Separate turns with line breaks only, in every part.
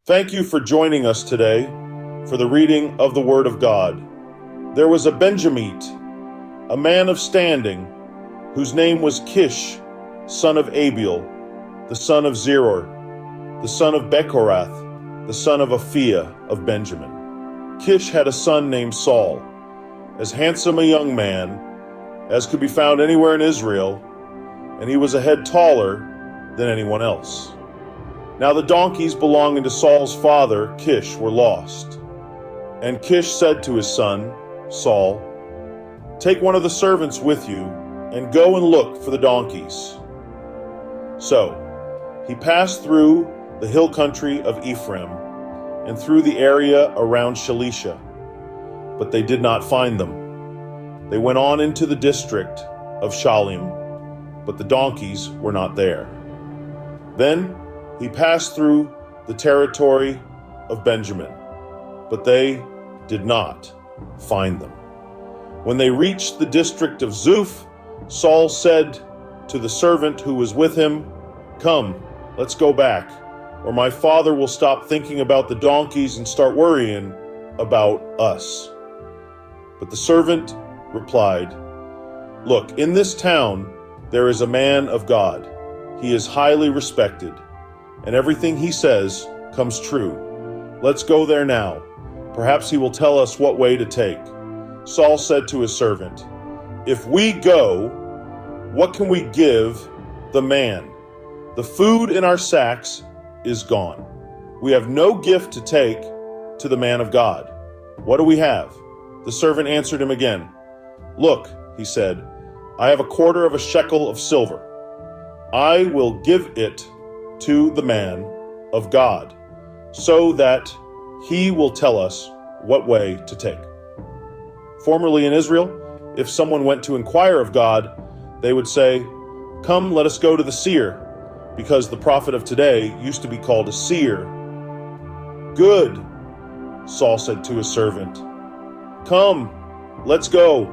Thank you for joining us today for the reading of the Word of God. There was a Benjamite, a man of standing, whose name was Kish, son of Abiel, the son of Zeror, the son of Bechorath, the son of Aphiah of Benjamin. Kish had a son named Saul, as handsome a young man as could be found anywhere in Israel, and he was a head taller than anyone else. Now the donkeys belonging to Saul's father, Kish, were lost. And Kish said to his son, Saul, "Take one of the servants with you, and go and look for the donkeys." So he passed through the hill country of Ephraim, and through the area around Shalisha, but they did not find them. They went on into the district of Shalim, but the donkeys were not there. Then he passed through the territory of Benjamin, but they did not find them. When they reached the district of Zuph, Saul said to the servant who was with him, "Come, let's go back, or my father will stop thinking about the donkeys and start worrying about us." But the servant replied, "Look, in this town there is a man of God. He is highly respected, and everything he says comes true. Let's go there now. Perhaps he will tell us what way to take." Saul said to his servant, "If we go, what can we give the man? The food in our sacks is gone. We have no gift to take to the man of God. What do we have?" The servant answered him again. "Look," he said, "I have a quarter of a shekel of silver. I will give it to the man of God, so that he will tell us what way to take." Formerly in Israel, if someone went to inquire of God, they would say, "Come, let us go to the seer," because the prophet of today used to be called a seer. "Good," Saul said to his servant. "Come, let's go."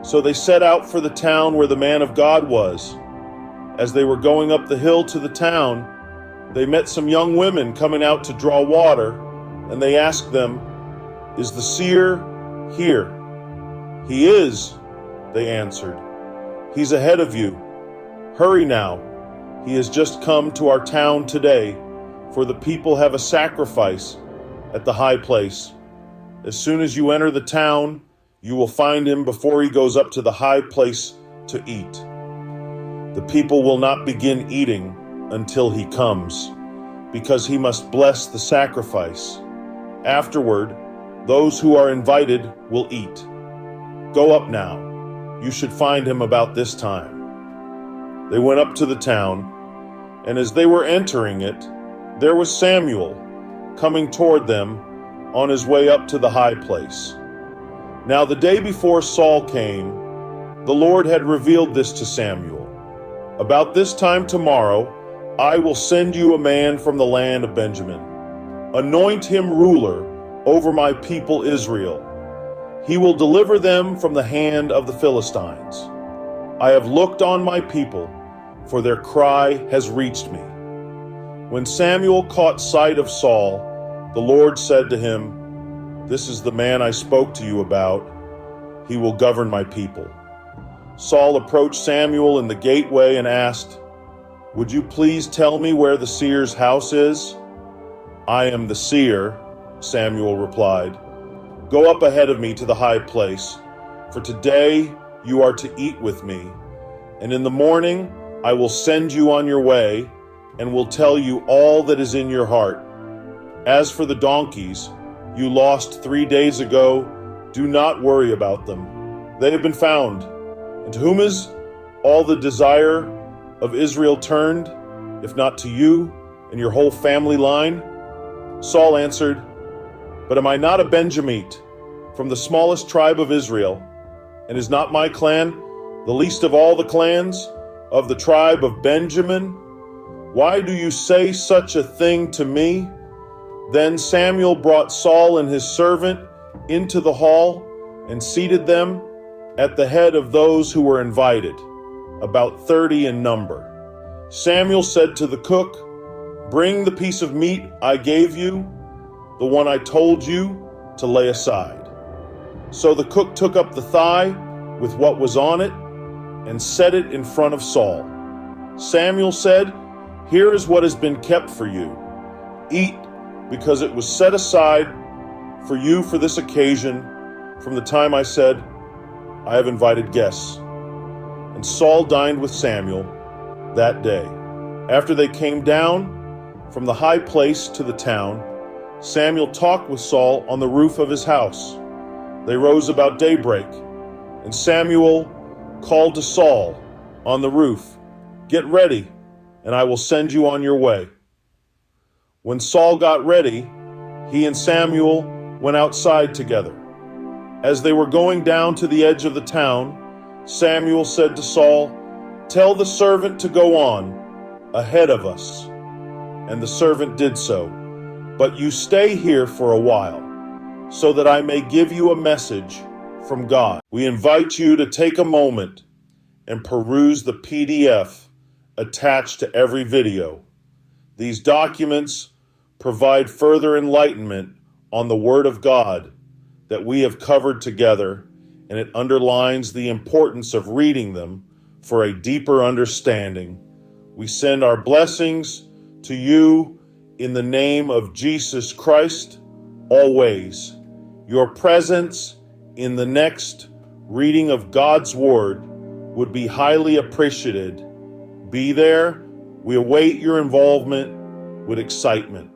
So they set out for the town where the man of God was. As they were going up the hill to the town, they met some young women coming out to draw water, and they asked them, "Is the seer here?" "He is," they answered. "He's ahead of you. Hurry now. He has just come to our town today, for the people have a sacrifice at the high place. As soon as you enter the town, you will find him before he goes up to the high place to eat. The people will not begin eating until he comes, because he must bless the sacrifice. Afterward, those who are invited will eat. Go up now. You should find him about this time." They went up to the town, and as they were entering it, there was Samuel coming toward them on his way up to the high place. Now the day before Saul came, the Lord had revealed this to Samuel. "About this time tomorrow, I will send you a man from the land of Benjamin. Anoint him ruler over my people Israel. He will deliver them from the hand of the Philistines. I have looked on my people, for their cry has reached me." When Samuel caught sight of Saul, the Lord said to him, "This is the man I spoke to you about. He will govern my people." Saul approached Samuel in the gateway and asked, "Would you please tell me where the seer's house is?" "I am the seer," Samuel replied. "Go up ahead of me to the high place, for today you are to eat with me, and in the morning I will send you on your way and will tell you all that is in your heart. As for the donkeys you lost 3 days ago, do not worry about them. They have been found. And to whom is all the desire of Israel turned, if not to you and your whole family line?" Saul answered, "But am I not a Benjamite, from the smallest tribe of Israel? And is not my clan the least of all the clans of the tribe of Benjamin? Why do you say such a thing to me?" Then Samuel brought Saul and his servant into the hall and seated them at the head of those who were invited, about 30 in number. Samuel said to the cook, Bring the piece of meat I gave you, the one I told you to lay aside. So the cook took up the thigh with what was on it and set it in front of Saul. Samuel said, "Here is what has been kept for you. Eat, because it was set aside for you for this occasion from the time I said, I have invited guests." And Saul dined with Samuel that day. After they came down from the high place to the town, Samuel talked with Saul on the roof of his house. They rose about daybreak, and Samuel called to Saul on the roof, "Get ready, and I will send you on your way." When Saul got ready, he and Samuel went outside together. As they were going down to the edge of the town, Samuel said to Saul, "Tell the servant to go on ahead of us." And the servant did so. "But you stay here for a while, so that I may give you a message from God." We invite you to take a moment and peruse the PDF attached to every video. These documents provide further enlightenment on the Word of God that we have covered together, and it underlines the importance of reading them for a deeper understanding. We send our blessings to you in the name of Jesus Christ always. Your presence in the next reading of God's Word would be highly appreciated. Be there. We await your involvement with excitement.